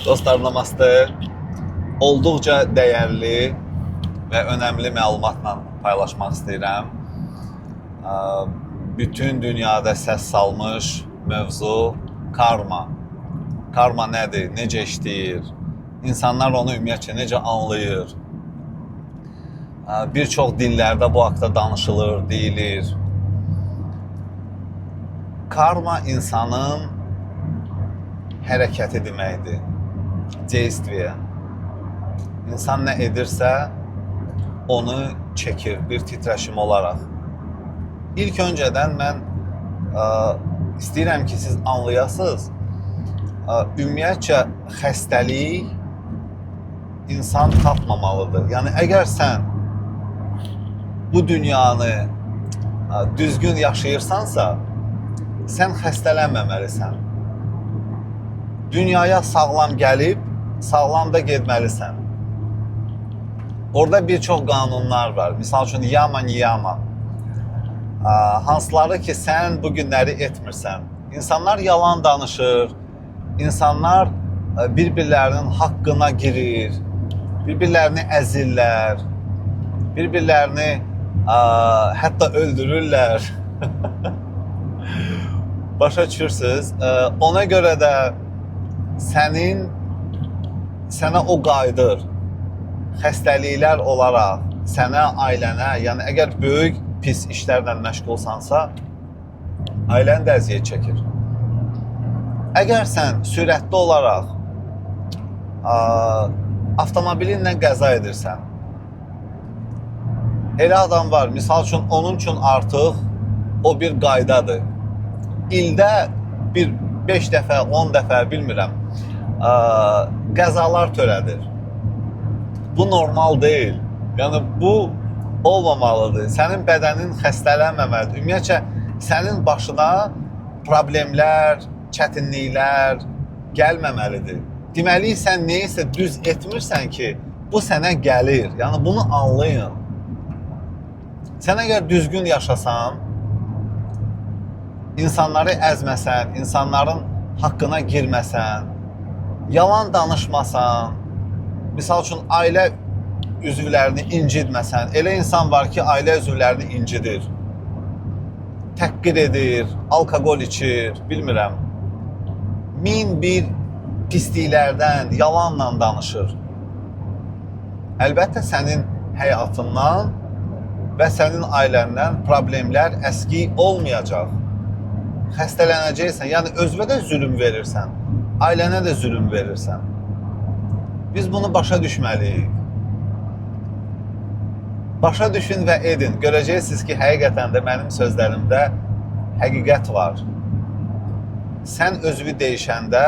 Dostlar, namaste. Olduqca dəyərli və önəmli məlumatla paylaşmaq istəyirəm. Bütün dünyada səs salmış mövzu karma. Karma nədir, necə işləyir, insanlar onu ümumiyyətcə necə anlayır. Bir çox dillərdə bu haqda danışılır, deyilir. Karma insanın hərəkəti deməkdir. Действие. İnsan nə edirsə, onu çəkir bir titrəşim olaraq. İlk öncədən mən istəyirəm ki, siz anlayasınız. Ümumiyyətcə, xəstəlik insan tapmamalıdır. Yəni, əgər sən bu dünyanı düzgün yaşayırsansa, sən xəstələnməməlisən. Dünyaya sağlam gəlib, sağlam da getməlisən. Orada bir çox qanunlar var. Misal üçün, yama niyama. Hansıları ki, sən bu günləri etmirsən. İnsanlar yalan danışır, insanlar bir-birlərinin haqqına girir, bir-birlərini əzirlər, bir-birlərini hətta öldürürlər. Başa düşürsünüz? Ona görə də sənə o qayıdır. Xəstəliklər olaraq sənə, ailənə, yəni əgər böyük pis işlərlə məşğulsansa, ailən də əziyyət çəkir. Əgər sən sürətli olaraq avtomobilinlə qəza edirsən, elə adam var, misal üçün, onun üçün artıq o bir qaydadır. İldə bir 5 dəfə, 10 dəfə, bilmirəm, qəzalar törədir. Bu normal deyil. Yəni, bu olmamalıdır. Sənin bədənin xəstələnməməlidir. Ümumiyyətcə, sənin başına problemlər, çətinliklər gəlməməlidir. Deməli, sən neysə düz etmirsən ki, bu sənə gəlir. Yəni, bunu anlayın. Sən əgər düzgün yaşasan, insanları əzməsən, insanların haqqına girməsən, yalan danışmasan, misal üçün, ailə üzvlərini incidməsən, elə insan var ki, ailə üzvlərini incidir, təhqir edir, alkoqol içir, bilmirəm, min bir pisliklərdən, yalanla danışır. Əlbəttə, sənin həyatından və sənin ailəndən problemlər əski olmayacaq. Xəstələnəcəksən, yəni özünə də zülüm verirsən, ailənə də zülüm verirsən. Biz bunu başa düşməliyik. Başa düşün və edin. Görəcəksiniz ki, həqiqətən də mənim sözlərimdə həqiqət var. Sən özünü dəyişəndə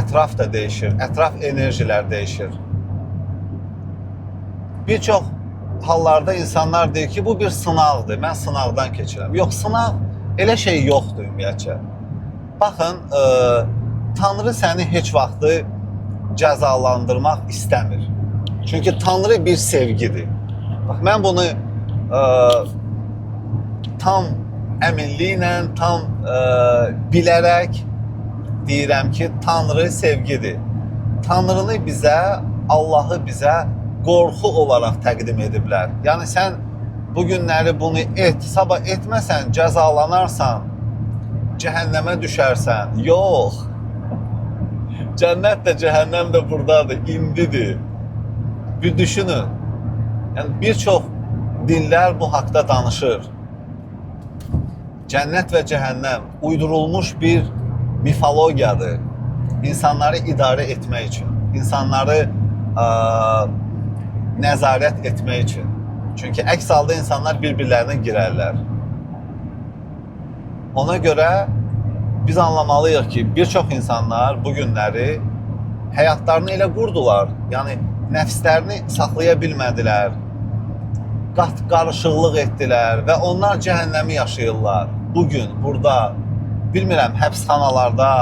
ətraf da dəyişir, ətraf enerjilər dəyişir. Bir çox hallarda insanlar deyir ki, bu bir sınaqdır, mən sınaqdan keçirəm. Yox, sınaq elə şey yoxdur ümumiyyətcə. Baxın, Tanrı səni heç vaxtı cəzalandırmaq istəmir. Çünki Tanrı bir sevgidir. Bax, mən bunu tam əminliklə, tam bilərək deyirəm ki, Tanrı sevgidir. Tanrını bizə, Allahı bizə qorxu olaraq təqdim ediblər. Yəni, sən bu günləri bunu et, sabah etməsən, cəzalanarsan, cəhənnəmə düşərsən. Yox. Cənnət də, cəhənnəm də buradadır, indidir. Bir düşünün. Yəni, bir çox dinlər bu haqda danışır. Cənnət və cəhənnəm uydurulmuş bir mifologiyadır. İnsanları idarə etmək üçün, insanları nəzarət etmək üçün. Çünki əks halda insanlar bir-birlərinə girərlər. Ona görə biz anlamalıyıq ki, bir çox insanlar bu günləri həyatlarını elə qurdular. Yəni, nəfslərini saxlaya bilmədilər, qarışıqlıq etdilər və onlar cəhənnəmi yaşayırlar. Bugün, burada, bilmirəm, həbsxanalarda,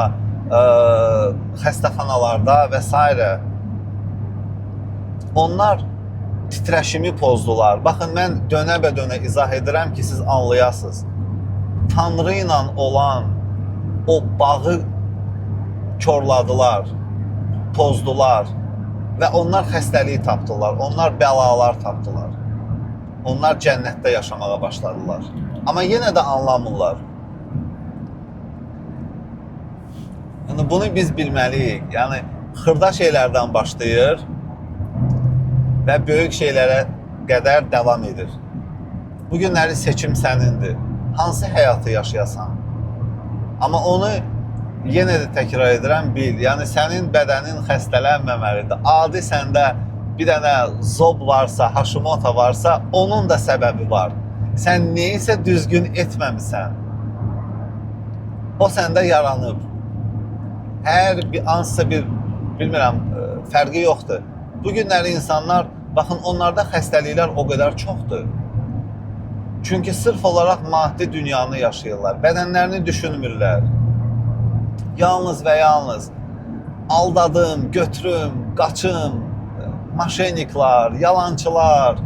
xəstəxanalarda və s. Onlar titrəşimi pozdular. Baxın, mən dönə-bə-dönə izah edirəm ki, siz anlayasınız. Tanrı ilə olan o bağı korladılar. pozdular və onlar xəstəliyi tapdılar, onlar bəlalar tapdılar. Onlar cənnətdə yaşamağa başladılar. Amma yenə də anlamırlar. Yəni bunu biz bilməliyik. Yəni xırda şeylərdən başlayır və böyük şeylərə qədər davam edir. Bu günləri seçim sənindir. Hansı həyatı yaşayasan? Amma onu yenə də təkrar edirəm, bil. Yəni sənin bədənin xəstələnməməlidir. Adi səndə bir dənə zob varsa, Hashimoto varsa, onun da səbəbi var. Sən neysə düzgün etməmisən. O səndə yaranıb. Hər bir hansısa bir, bilmirəm, fərqi yoxdur. Bu günləri insanlar, baxın, onlarda xəstəliklər o qədər çoxdur. Çünki sırf olaraq maddi dünyanı yaşayırlar. Bədənlərini düşünmürlər. Yalnız və yalnız aldadım, götürüm, qaçım, maşeniklar, yalançılar,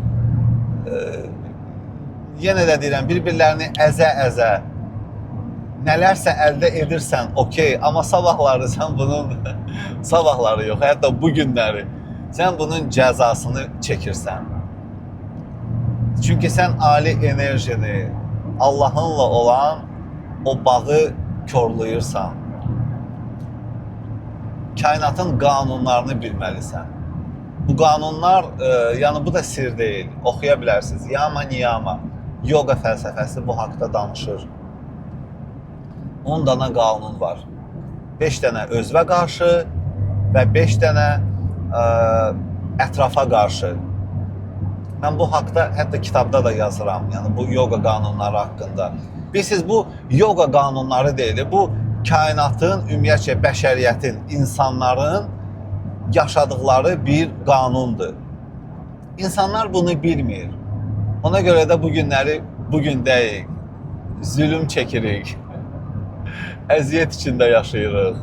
yenə də deyirəm, bir-birlərini əzə-əzə, nələrsə əldə edirsən, okey, amma sabahları sən bunun, sabahları yox, hətta bu günləri, sən bunun cəzasını çəkirsən. Çünki sən ali enerjini, Allahınla olan o bağı korlayırsan. Kainatın qanunlarını bilməlisən. Bu qanunlar, yəni bu da sir deyil, oxuya bilərsiniz. Yama niyama, yoga fəlsəfəsi bu haqda danışır. 10 dana qanun var. 5 dənə özvə qarşı və 5 dənə ətrafa qarşı. Mən bu haqda hətta kitabda da yazıram, yəni bu yoga qanunları haqqında. Bilirsiniz, bu yoga qanunları deyil, bu kainatın, ümumiyyətcə bəşəriyyətin, insanların yaşadıkları bir qanundur. İnsanlar bunu bilmir. Ona görə də bu günləri bugündəyik, zülüm çəkirik, əziyyət içində yaşayırıq.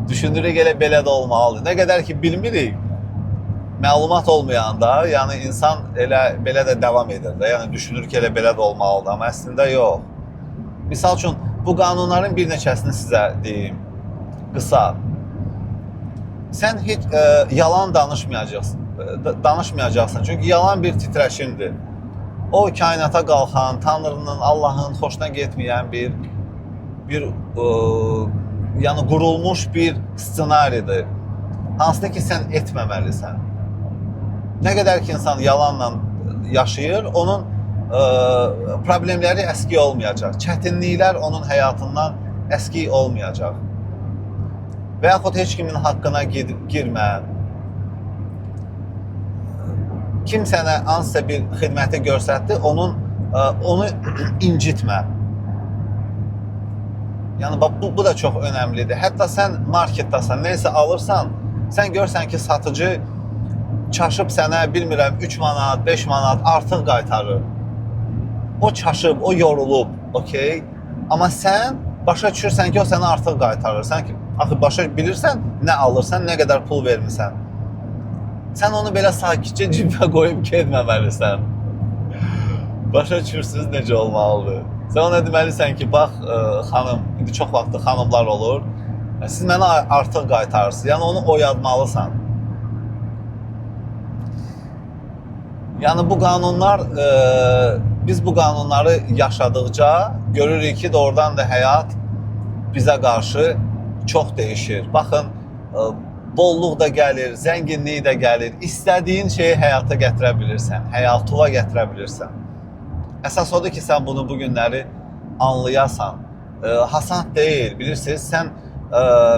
Düşünürük elə belə də olmalıdır. Nə qədər ki bilmirik, məlumat olmayanda, yəni insan elə belə də davam edir də. Yəni düşünür ki, elə belə də olmalıdır, amma əslində yox. Misal üçün, bu qanunların bir neçəsini sizə deyim, qısa. Sən heç yalan danışmayacaqsın, çünki yalan bir titrəşimdir. O, kainata qalxan, Tanrının, Allahın xoşuna getməyən yəni qurulmuş bir ssenaridir. Hansıdır ki, sən etməməlisən. Nə qədər ki, insan yalanla yaşayır, onun problemləri əski olmayacaq. Çətinliklər onun həyatından əski olmayacaq. Və yaxud heç kimin haqqına girmə. Kim sənə hansısa bir xidməti görsətdi, onu incitmə. Yəni, bu da çox önəmlidir. Hətta sən marketdasan, neysə alırsan, sən görsən ki, satıcı çaşıb sənə, bilmirəm, 3 manat, 5 manat artıq qaytarır. O çaşıb, o yorulub, okey? Amma sən başa düşürsən ki, o sənə artıq qaytarır. Sən ki, axı başa bilirsən, nə alırsan, nə qədər pul vermirsən. Sən onu belə sakitcə cibə qoyub getməməlisən. Başa düşürsünüz necə olmalıdır. Sən ona deməlisən ki, bax, xanım, indi çox vaxtı xanımlar olur, siz mənə artıq qaytarırsınız. Yəni, onu oyatmalısan. Yəni, bu qanunlar, biz bu qanunları yaşadıqca görürük ki, doğrudan da həyat bizə qarşı çox dəyişir. Baxın, bolluq da gəlir, zənginlik də gəlir. İstədiyin şeyi həyata gətirə bilirsən, həyatıva gətirə bilirsən. Əsas odur ki, sən bunu bu günləri anlayasan. Hasan deyil, bilirsiniz, sən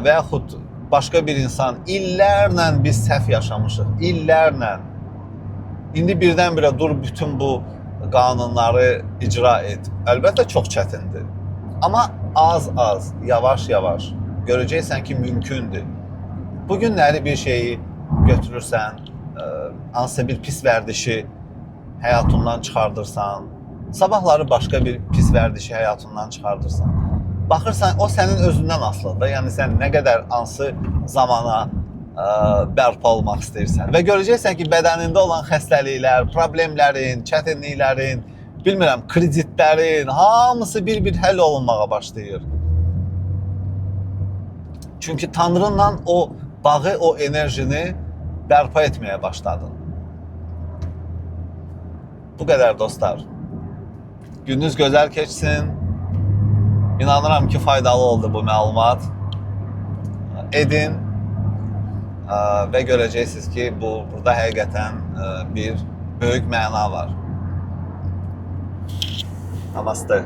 və yaxud başqa bir insan illərlə biz səhv yaşamışıq, illərlə. İndi birdən-birə dur, bütün bu qanunları icra et. Əlbəttə çox çətindir. Amma az-az, yavaş-yavaş görəcəksən ki, mümkündür. Bu günləri bir şeyi götürürsən, hansısa bir pis vərdişi həyatından çıxardırsan, sabahları başqa bir pis vərdişi həyatından çıxardırsan. Baxırsan, o sənin özündən asılıdır. Yəni, sən nə qədər hansı zamana bərpa olmaq istəyirsən. Və görəcəksən ki, bədənində olan xəstəliklər, problemlərin, çətinliklərin, bilmirəm, kreditlərin, hamısı bir-bir həll olunmağa başlayır. Çünki Tanrınla o bağı o enerjini bərpa etməyə başladın. Bu qədər dostlar. Gününüz gözəl keçsin. İnanıram ki, faydalı oldu bu məlumat. Edin və görəcəksiniz ki, burada həqiqətən bir böyük məna var. Namaste.